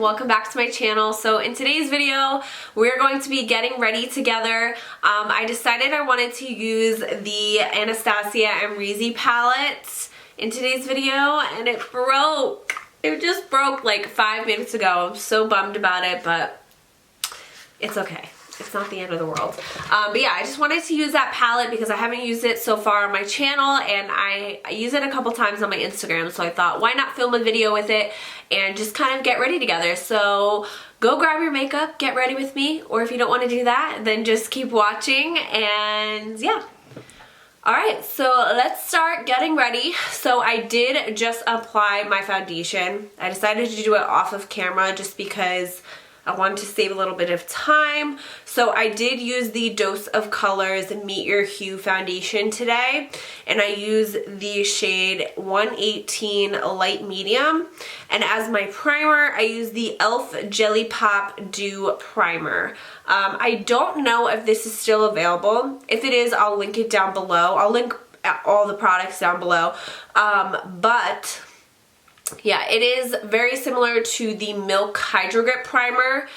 welcome back to my channel. So in today's video we're going to be getting ready together. I decided I wanted to use the Anastasia Amrezy palette in today's video and it broke. It just broke like 5 minutes ago. I'm so bummed about it, but it's okay. It's not the end of the world. But yeah, I just wanted to use that palette because I haven't used it so far on my channel and I use it a couple times on my Instagram, so I thought why not film a video with it and just kind of get ready together. So go grab your makeup, get ready with me, or if you don't want to do that, then just keep watching and yeah. Alright, so let's start getting ready. So I did just apply my foundation. I decided to do it off of camera just because I wanted to save a little bit of time. So I did use the Dose of Colors Meet Your Hue foundation today, and I use the shade 118 Light Medium. And as my primer, I use the e.l.f. Jelly Pop Dew Primer. I don't know if this is still available. If it is, I'll link it down below. I'll link all the products down below. But yeah, it is very similar to the Milk Hydro Grip Primer.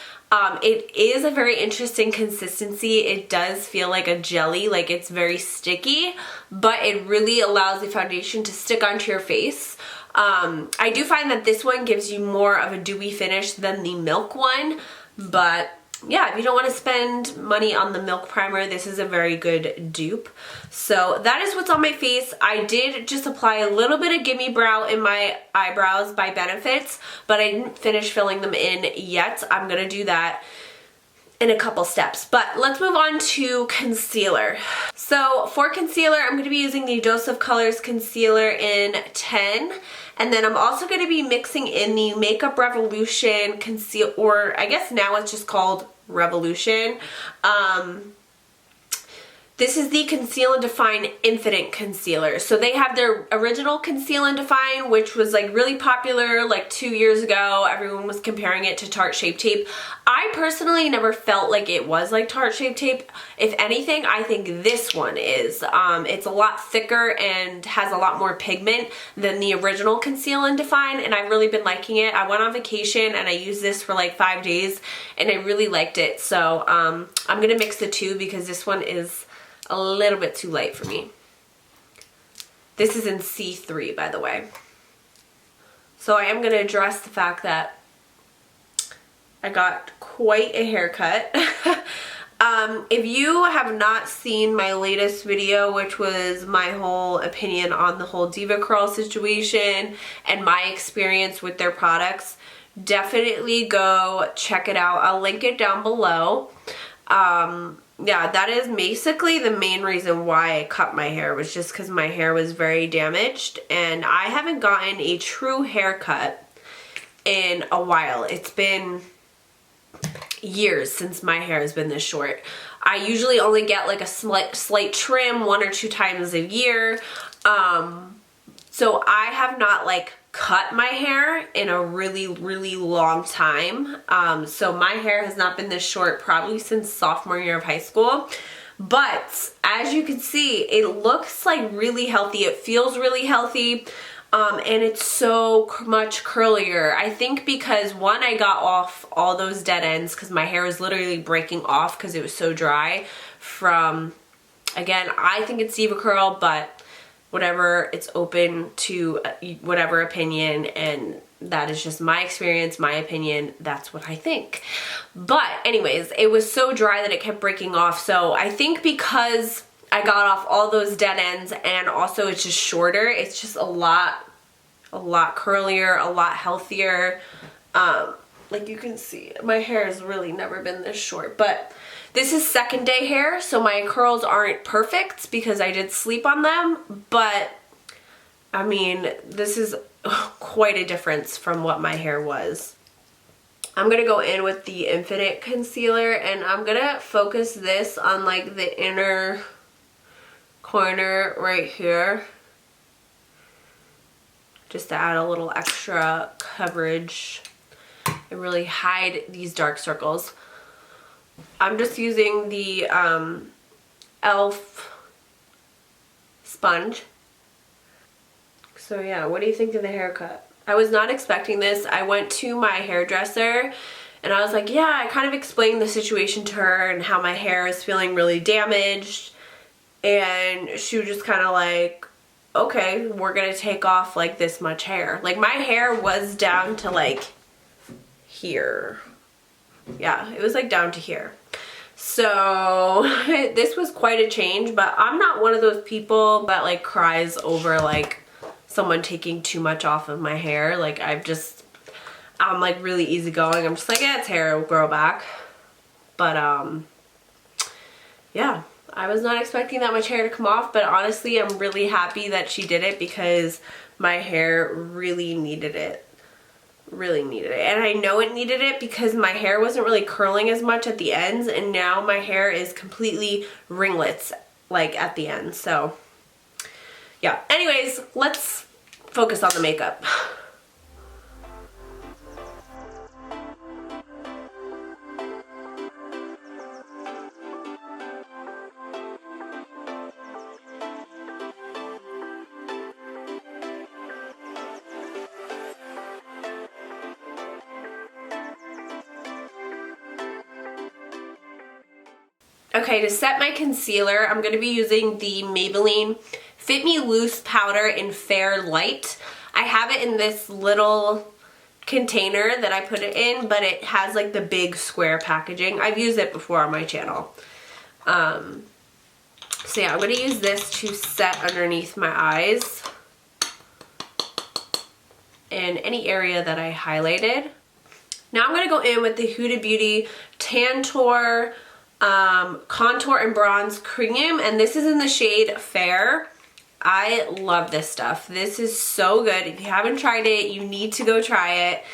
It is a very interesting consistency. It does feel like a jelly, like it's very sticky, but it really allows the foundation to stick onto your face. I do find that this one gives you more of a dewy finish than the Milk one, but yeah, if you don't want to spend money on the Milk Primer, this is a very good dupe. So that is what's on my face. I did just apply a little bit of Gimme Brow in my eyebrows by Benefits, but I didn't finish filling them in yet. I'm going to do that in a couple steps. But let's move on to concealer. So for concealer, I'm going to be using the Dose of Colors Concealer in 10. And then I'm also going to be mixing in the Makeup Revolution Conceal, or I guess now it's just called Revolution. This is the Conceal and Define Infinite Concealer. So they have their original Conceal and Define, which was like really popular like 2 years ago. Everyone was comparing it to Tarte Shape Tape. I personally never felt like it was like Tarte Shape Tape. If anything, I think this one is. It's a lot thicker and has a lot more pigment than the original Conceal and Define, and I've really been liking it. I went on vacation and I used this for like 5 days and I really liked it. So I'm gonna mix the two because this one is a little bit too light for me. This is in C3, by the way. So I am going to address the fact that I got quite a haircut. If you have not seen my latest video, which was my whole opinion on the whole Diva Curl situation and my experience with their products, definitely go check it out. I'll link it down below. Yeah, that is basically the main reason why I cut my hair, was just because my hair was very damaged and I haven't gotten a true haircut in a while. It's been years since my hair has been this short. I usually only get like a slight trim 1 or 2 times a year. So I have not like cut my hair in a really long time. So my hair has not been this short probably since sophomore year of high school. But as you can see, it looks like really healthy. It feels really healthy. And it's so much curlier. I think because one, I got off all those dead ends because my hair was literally breaking off because it was so dry from, again, I think it's Diva Curl, but whatever, it's open to whatever opinion, and that is just my experience, my opinion, that's what I think. But anyways, it was so dry that it kept breaking off, so I think because I got off all those dead ends and also it's just shorter, it's just a lot curlier, a lot healthier. Like you can see, my hair has really never been this short, but this is second day hair, so my curls aren't perfect because I did sleep on them, but I mean, this is quite a difference from what my hair was. I'm gonna go in with the Infinite Concealer and I'm gonna focus this on like the inner corner right here, just to add a little extra coverage and really hide these dark circles. I'm just using the e.l.f. sponge. So yeah, what do you think of the haircut? I was not expecting this. I went to my hairdresser and I was like, yeah, I kind of explained the situation to her and how my hair is feeling really damaged. And she was just kind of like, okay, we're gonna take off like this much hair. Like my hair was down to like here. Yeah, it was like down to here. So this was quite a change, but I'm not one of those people that like cries over like someone taking too much off of my hair. Like I'm like really easygoing. I'm just like, yeah, it's hair, it'll grow back. But yeah, I was not expecting that much hair to come off, but honestly, I'm really happy that she did it because my hair really needed it. Really needed it. And I know it needed it because my hair wasn't really curling as much at the ends, and now my hair is completely ringlets like at the end. So yeah, anyways, let's focus on the makeup. Okay, to set my concealer, I'm going to be using the Maybelline Fit Me Loose Powder in Fair Light. I have it in this little container that I put it in, but it has like the big square packaging. I've used it before on my channel. So yeah, I'm going to use this to set underneath my eyes and any area that I highlighted. Now I'm going to go in with the Huda Beauty Tantour Contour and Bronze Cream, and this is in the shade Fair. I love this stuff. This is so good. If you haven't tried it, you need to go try it.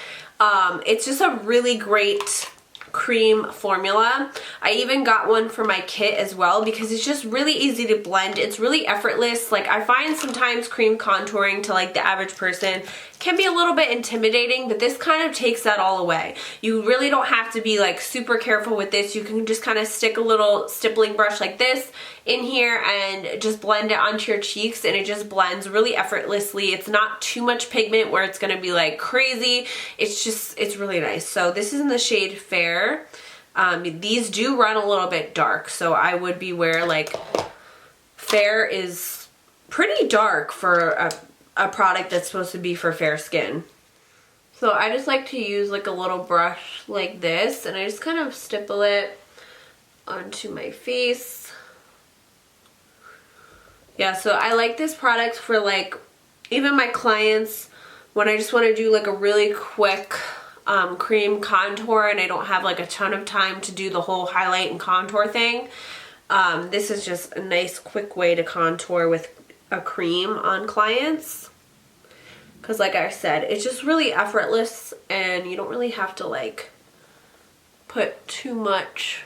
It's just a really great cream formula. I even got one for my kit as well because it's just really easy to blend. It's really effortless. Like I find sometimes cream contouring to like the average person can be a little bit intimidating, but this kind of takes that all away. You really don't have to be like super careful with this. You can just kind of stick a little stippling brush like this in here and just blend it onto your cheeks, and it just blends really effortlessly. It's not too much pigment where it's going to be like crazy. It's really nice. So this is in the shade Fair. These do run a little bit dark, so I would beware. Like Fair is pretty dark for a product that's supposed to be for fair skin. So I just like to use like a little brush like this, and I just kind of stipple it onto my face. Yeah, so I like this product for like even my clients when I just want to do like a really quick cream contour and I don't have like a ton of time to do the whole highlight and contour thing. This is just a nice quick way to contour with a cream on clients, because like I said, it's just really effortless and you don't really have to like put too much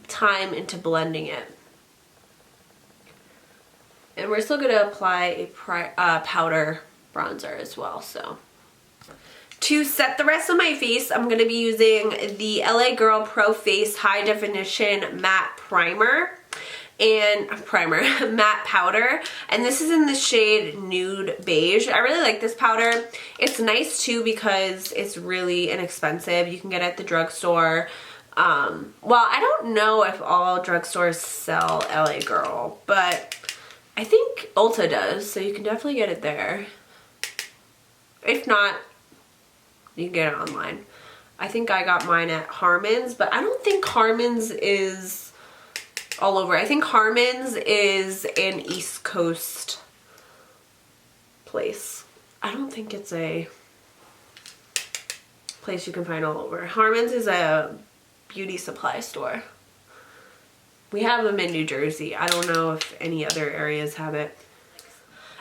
time into blending it. And we're still going to apply a powder bronzer as well. So to set the rest of my face, I'm going to be using the LA Girl Pro Face High Definition Matte Primer and matte powder, and this is in the shade Nude Beige. I really like this powder. It's nice too because it's really inexpensive. You can get it at the drugstore. Well, I don't know if all drugstores sell LA Girl, but I think Ulta does, so you can definitely get it there. If not, you can get it online. I think I got mine at Harmon's, but I don't think Harmon's is all over. I think Harmon's is an East Coast place. I don't think it's a place you can find all over. Harmon's is a beauty supply store. We have them in New Jersey. I don't know if any other areas have it.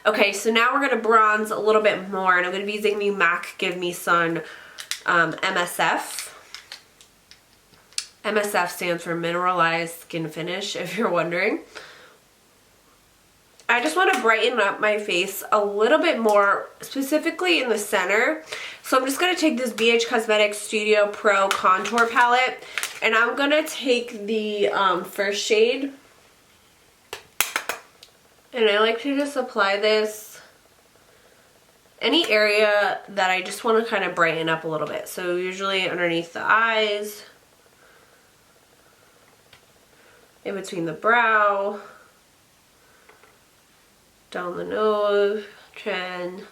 Okay, so now we're going to bronze a little bit more, and I'm going to be using the MAC Give Me Sun MSF. MSF stands for Mineralized Skin Finish, if you're wondering. I just want to brighten up my face a little bit more, specifically in the center. So I'm just going to take this BH Cosmetics Studio Pro Contour Palette, and I'm going to take the first shade, and I like to just apply this any area that I just want to kind of brighten up a little bit. So usually underneath the eyes, in between the brow, down the nose, chin.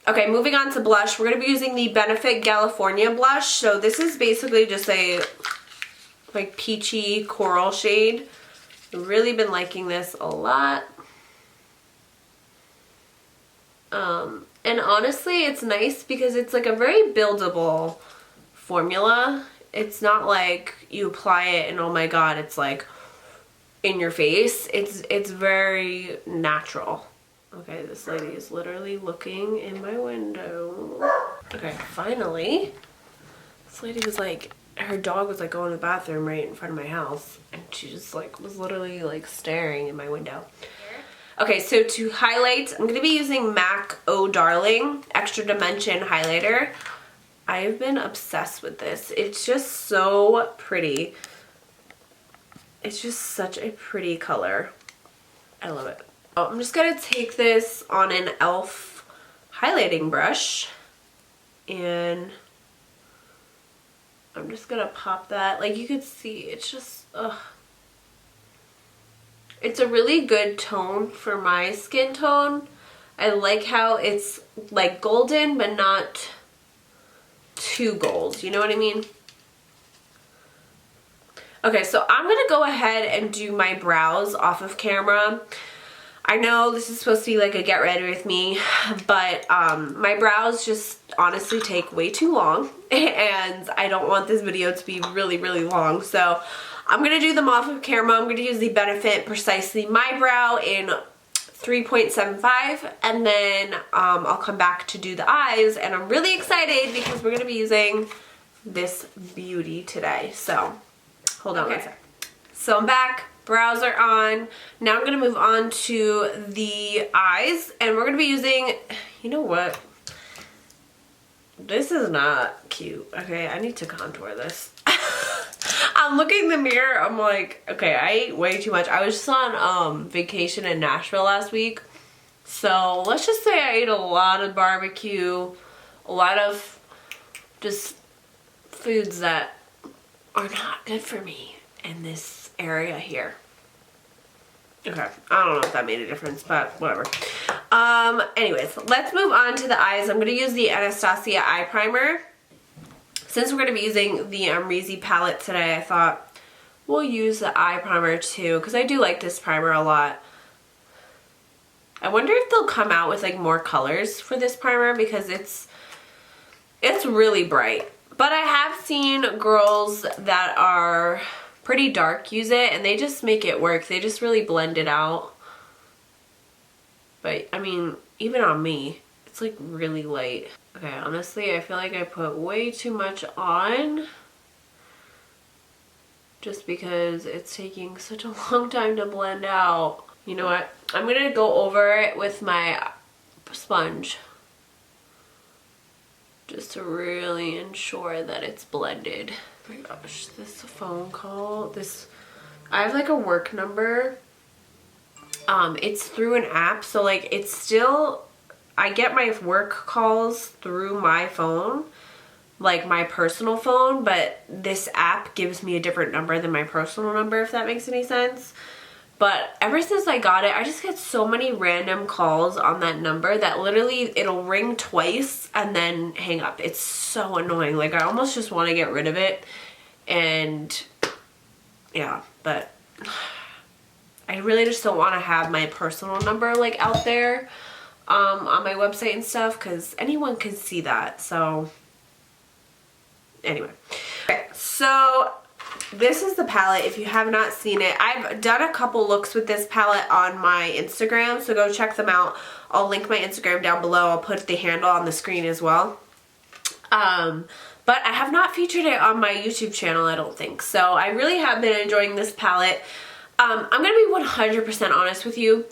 Okay, moving on to blush. We're going to be using the Benefit California blush. So this is basically just a like peachy coral shade. I've really been liking this a lot. And honestly, it's nice because it's like a very buildable formula. It's not like you apply it and oh my god, it's like in your face. It's very natural. Okay, this lady is literally looking in my window. Okay, finally. This lady was like, her dog was like going to the bathroom right in front of my house, and she just like was literally like staring in my window. Okay, so to highlight, I'm going to be using MAC Oh Darling Extra Dimension Highlighter. I've been obsessed with this. It's just so pretty. It's just such a pretty color. I love it. I'm just going to take this on an e.l.f. highlighting brush, and I'm just going to pop that. Like you could see, it's just, ugh. It's a really good tone for my skin tone. I like how it's like golden but not too gold. You know what I mean? Okay, so I'm going to go ahead and do my brows off of camera. I know this is supposed to be like a get ready with me, but my brows just honestly take way too long and I don't want this video to be really, really long. So I'm going to do them off of camera. I'm going to use the Benefit Precisely My Brow in 3.75, and then I'll come back to do the eyes, and I'm really excited because we're going to be using this beauty today. So hold on one sec. So I'm back. Brows are on. Now I'm going to move on to the eyes, and we're going to be using, you know what? This is not cute. Okay, I need to contour this. I'm looking in the mirror, I'm like, okay, I ate way too much. I was just on vacation in Nashville last week. So let's just say I ate a lot of barbecue, a lot of just foods that are not good for me in this area here. Okay, I don't know if that made a difference, but whatever. Anyways, let's move on to the eyes. I'm going to use the Anastasia Eye Primer. Since we're going to be using the Amrezy palette today, I thought we'll use the eye primer too, because I do like this primer a lot. I wonder if they'll come out with like more colors for this primer, because it's really bright. But I have seen girls that are pretty dark use it, and they just make it work. They just really blend it out. But I mean, even on me, it's like really light. Okay, honestly, I feel like I put way too much on just because it's taking such a long time to blend out. You know what? I'm going to go over it with my sponge just to really ensure that it's blended. Oh my gosh, this phone call. I have like a work number. It's through an app, so like it's still, I get my work calls through my phone, like my personal phone, but this app gives me a different number than my personal number, if that makes any sense. But ever since I got it, I just get so many random calls on that number that literally it'll ring twice and then hang up. It's so annoying. Like I almost just want to get rid of it. And yeah, but I really just don't want to have my personal number like out there on my website and stuff, because anyone can see that. So anyway, okay, so this is the palette. If you have not seen it, I've done a couple looks with this palette on my Instagram, so go check them out. I'll link my Instagram down below. I'll put the handle on the screen as well. But I have not featured it on my YouTube channel, I don't think. So I really have been enjoying this palette. I'm going to be 100% honest with you.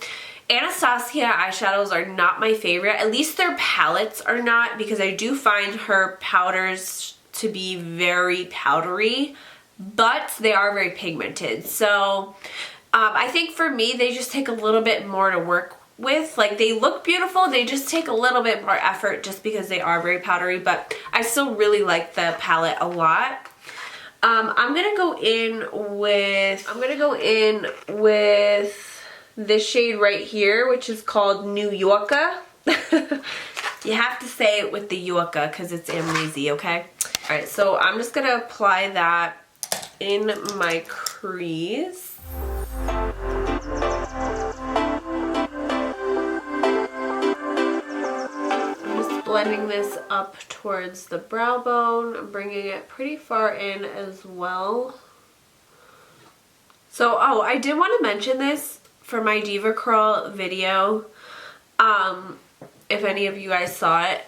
Anastasia eyeshadows are not my favorite. At least their palettes are not, because I do find her powders to be very powdery, but they are very pigmented. So I think for me, they just take a little bit more to work with. Like, they look beautiful, they just take a little bit more effort just because they are very powdery, but I still really like the palette a lot. I'm gonna go in with this shade right here, which is called New Yorker. You have to say it with the Yorker because it's Amrezy, okay? Alright, so I'm just gonna apply that in my crease. I'm just blending this up towards the brow bone. I'm bringing it pretty far in as well. So, oh, I did want to mention this for my Diva Curl video. If any of you guys saw it,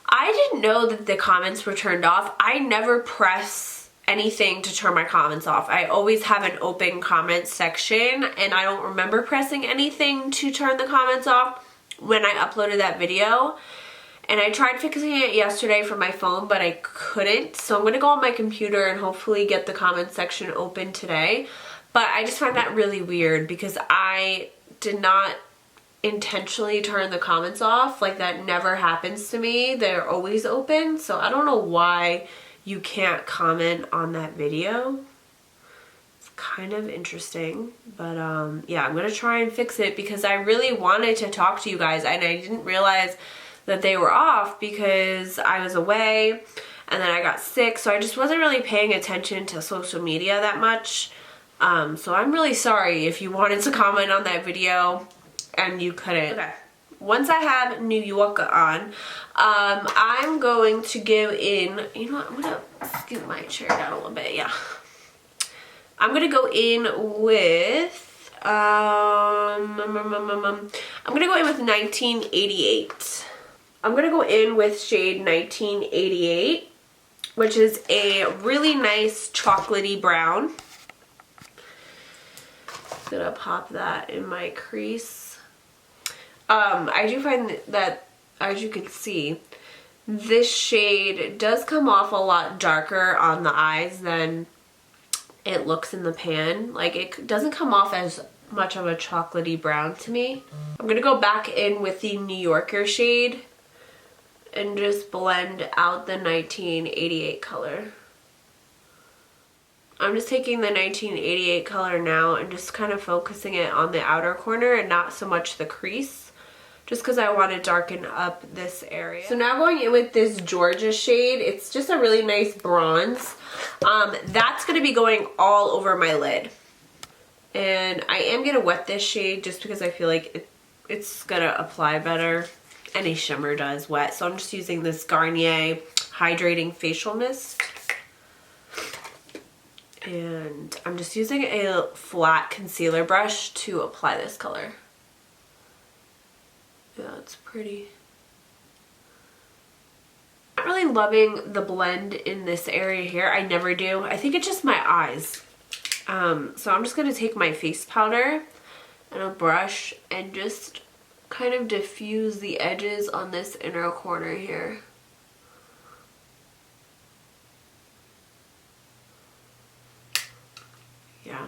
I didn't know that the comments were turned off. I never press anything to turn my comments off. I always have an open comment section, and I don't remember pressing anything to turn the comments off when I uploaded that video. And I tried fixing it yesterday for my phone, but I couldn't. So I'm going to go on my computer and hopefully get the comment section open today. But I just find that really weird because I did not intentionally turn the comments off. Like, that never happens to me. They're always open. So I don't know why you can't comment on that video. It's kind of interesting. But yeah, I'm going to try and fix it because I really wanted to talk to you guys, and I didn't realize that they were off because I was away and then I got sick. So I just wasn't really paying attention to social media that much. So I'm really sorry if you wanted to comment on that video and you couldn't. Okay. Once I have New Yorker on, I'm going to go in, you know what, I'm going to scoot my chair down a little bit, yeah. I'm going to go in with, I'm going to go in with 1988. I'm going to go in with shade 1988, which is a really nice chocolatey brown. I'm going to pop that in my crease. I do find that, as you can see, this shade does come off a lot darker on the eyes than it looks in the pan. Like, it doesn't come off as much of a chocolatey brown to me. I'm going to go back in with the New Yorker shade and just blend out the 1988 color. I'm just taking the 1988 color now and just kind of focusing it on the outer corner and not so much the crease, just because I want to darken up this area. So now going in with this Georgia shade, it's just a really nice bronze. That's going to be going all over my lid. And I am going to wet this shade just because I feel like it's going to apply better. Any shimmer does wet. So I'm just using this Garnier Hydrating Facial Mist. And I'm just using a flat concealer brush to apply this color. Yeah, it's pretty. I'm not really loving the blend in this area here. I never do. I think it's just my eyes. So I'm just going to take my face powder and a brush and just kind of diffuse the edges on this inner corner here. Yeah.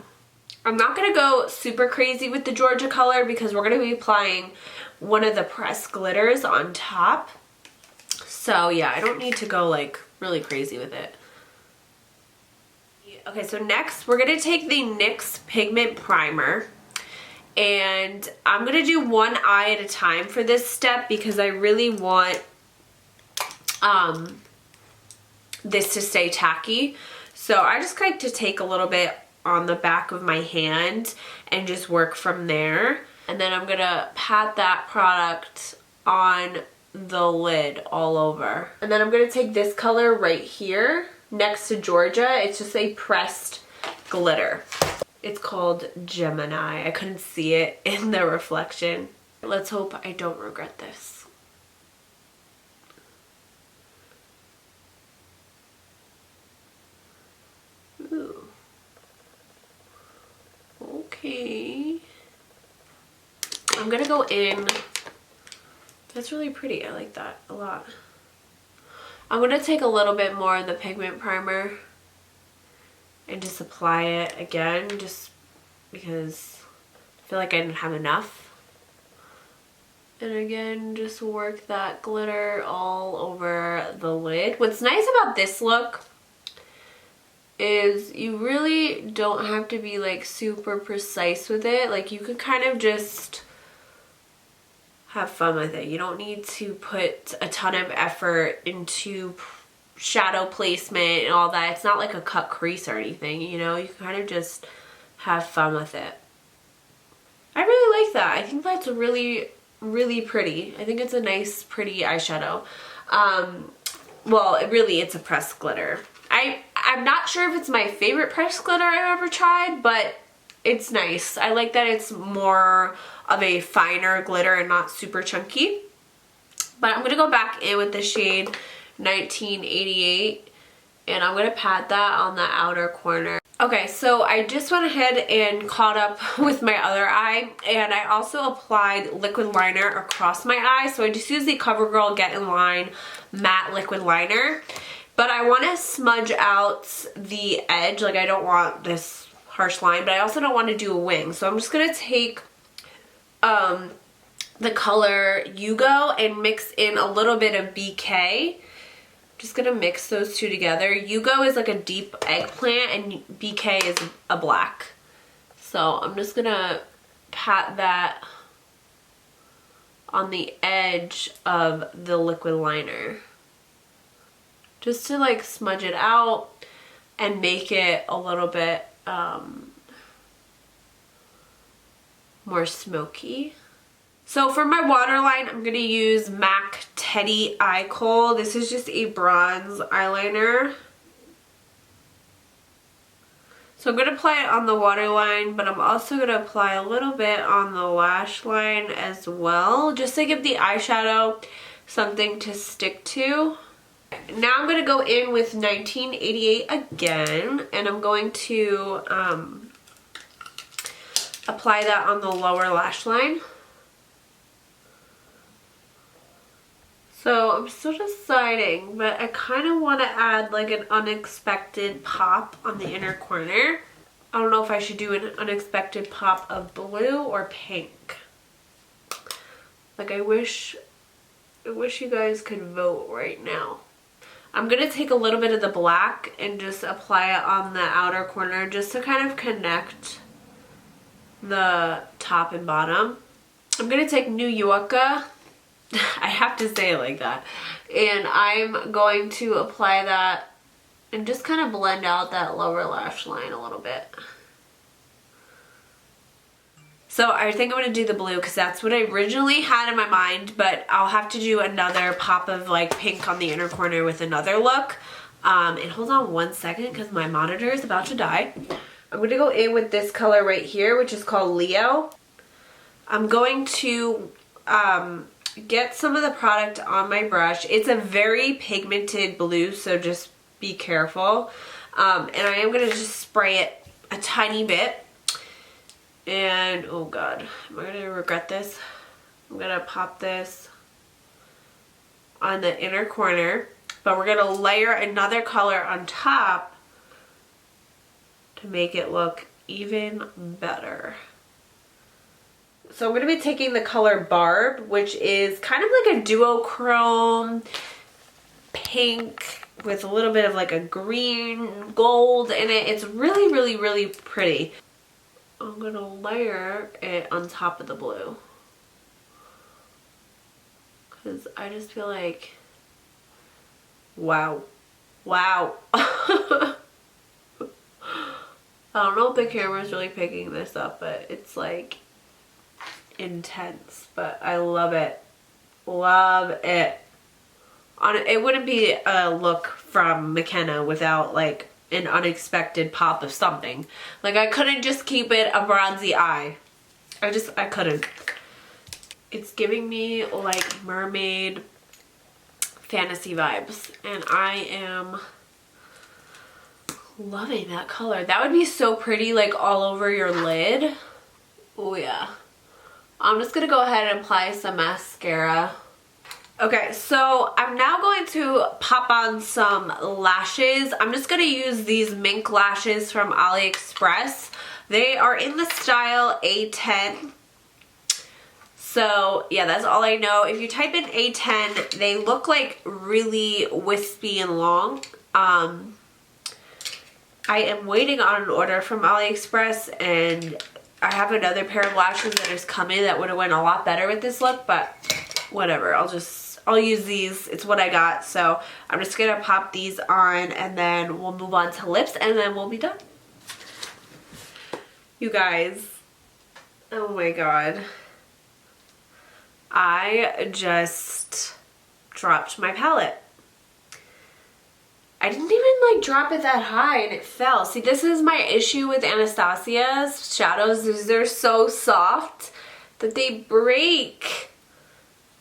I'm not going to go super crazy with the Georgia color because we're going to be applying one of the pressed glitters on top. So yeah, I don't need to go like really crazy with it. Okay, so next we're going to take the NYX Pigment Primer. And I'm going to do one eye at a time for this step because I really want this to stay tacky. So I just like to take a little bit on the back of my hand and just work from there. And then I'm going to pat that product on the lid all over. And then I'm going to take this color right here next to Georgia. It's just a pressed glitter. It's called Gemini. I couldn't see it in the reflection. Let's hope I don't regret this. Ooh. Okay. I'm gonna go in. That's really pretty. I like that a lot. I'm gonna take a little bit more of the pigment primer and just apply it again, just because I feel like I didn't have enough. And again, just work that glitter all over the lid. What's nice about this look is you really don't have to be like super precise with it. Like you could kind of just have fun with it. You don't need to put a ton of effort into shadow placement and all that. It's not like a cut crease or anything, you know? You can kind of just have fun with it. I really like that. I think that's really pretty. I think it's a nice, pretty eyeshadow. Well, really, it's a pressed glitter. I'm not sure if it's my favorite pressed glitter I've ever tried, but it's nice. I like that it's more of a finer glitter and not super chunky. But I'm going to go back in with the shade 1988, and I'm going to pat that on the outer corner. Okay, so I just went ahead and caught up with my other eye, and I also applied liquid liner across my eye. So I just used the CoverGirl Get In Line matte liquid liner, but I want to smudge out the edge. Like, I don't want this harsh line, but I also don't want to do a wing. So I'm just going to take the color Yugo and mix in a little bit of BK. Just gonna mix those two together. Yugo is like a deep eggplant and BK is a black. So I'm just gonna pat that on the edge of the liquid liner, just to like smudge it out and make it a little bit more smoky. So for my waterline, I'm going to use MAC Teddy Eye Kohl. This is just a bronze eyeliner. So I'm going to apply it on the waterline, but I'm also going to apply a little bit on the lash line as well, just to give the eyeshadow something to stick to. Now I'm going to go in with 1988 again, and I'm going to apply that on the lower lash line. So I'm still deciding, but I kind of want to add like an unexpected pop on the inner corner. I don't know if I should do an unexpected pop of blue or pink. Like, I wish you guys could vote right now. I'm going to take a little bit of the black and just apply it on the outer corner just to kind of connect the top and bottom. I'm going to take New Yorker. I have to say it like that. And I'm going to apply that and just kind of blend out that lower lash line a little bit. So I think I'm going to do the blue because that's what I originally had in my mind, but I'll have to do another pop of like pink on the inner corner with another look. And hold on one second because my monitor is about to die. I'm going to go in with this color right here, which is called Leo. I'm going to get some of the product on my brush. It's a very pigmented blue, so just be careful. And I am going to just spray it a tiny bit. And, oh god, am I going to regret this? I'm going to pop this on the inner corner, but we're going to layer another color on top to make it look even better. So I'm going to be taking the color Barb, which is kind of like a duochrome pink with a little bit of like a green gold in it. It's really, really, really pretty. I'm going to layer it on top of the blue, because I just feel like, wow. Wow. I don't know if the camera is really picking this up, but it's like intense, but I love it. Love it. It wouldn't be a look from McKenna without like an unexpected pop of something. Like, I couldn't just keep it a bronzy eye. I couldn't. It's giving me like mermaid fantasy vibes, and I am loving that color. That would be so pretty like all over your lid. Oh yeah. I'm just gonna go ahead and apply some mascara. Okay, so I'm now going to pop on some lashes. I'm just gonna use these mink lashes from AliExpress. They are in the style A10. So yeah, that's all I know. If you type in A10, they look like really wispy and long. I am waiting on an order from AliExpress, and I have another pair of lashes that is coming that would have went a lot better with this look, but whatever. I'll use these. It's what I got. So I'm just gonna pop these on, and then we'll move on to lips, and then we'll be done. You guys, oh my god. I just dropped my palette. I didn't even like drop it that high and it fell. See, this is my issue with Anastasia's shadows, is they're so soft that they break.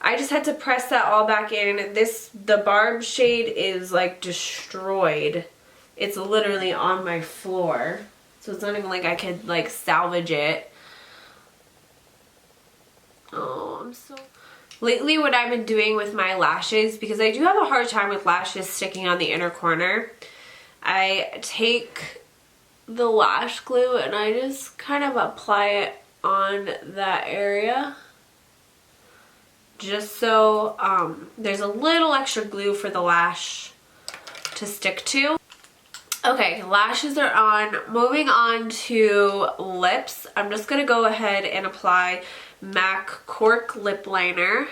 I just had to press that all back in. The barb shade is like destroyed. It's literally on my floor. So it's not even like I could like salvage it. Oh, I'm so... Lately what I've been doing with my lashes, because I do have a hard time with lashes sticking on the inner corner, I take the lash glue and I just kind of apply it on that area. Just so there's a little extra glue for the lash to stick to. Okay, lashes are on. Moving on to lips. I'm just going to go ahead and apply MAC Cork Lip Liner.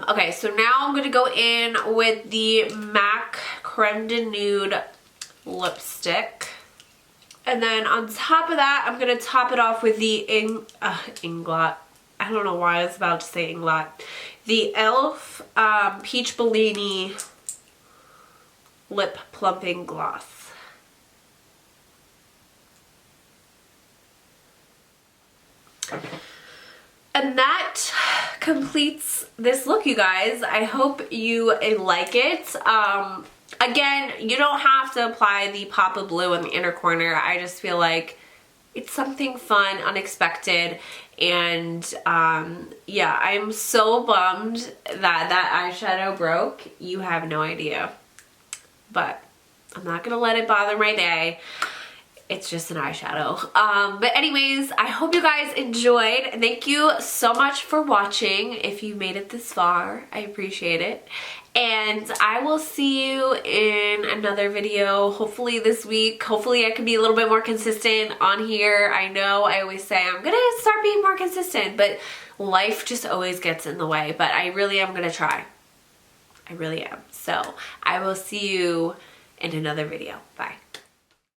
Okay, so now I'm going to go in with the MAC Creme de Nude lipstick. And then on top of that, I'm going to top it off with the Inglot. I don't know why I was about to say Inglot. The e.l.f. Peach Bellini Lip Plumping Gloss. And that completes this look, you guys. I hope you like it. Again, you don't have to apply the pop of blue in the inner corner. I just feel like it's something fun, unexpected, and yeah, I'm so bummed that eyeshadow broke. You have no idea. But I'm not gonna let it bother my day. It's just an eyeshadow. But anyways, I hope you guys enjoyed. Thank you so much for watching. If you made it this far, I appreciate it. And I will see you in another video, hopefully this week. Hopefully I can be a little bit more consistent on here. I know I always say I'm gonna start being more consistent, but life just always gets in the way. But I really am gonna try. I really am. So I will see you in another video. Bye.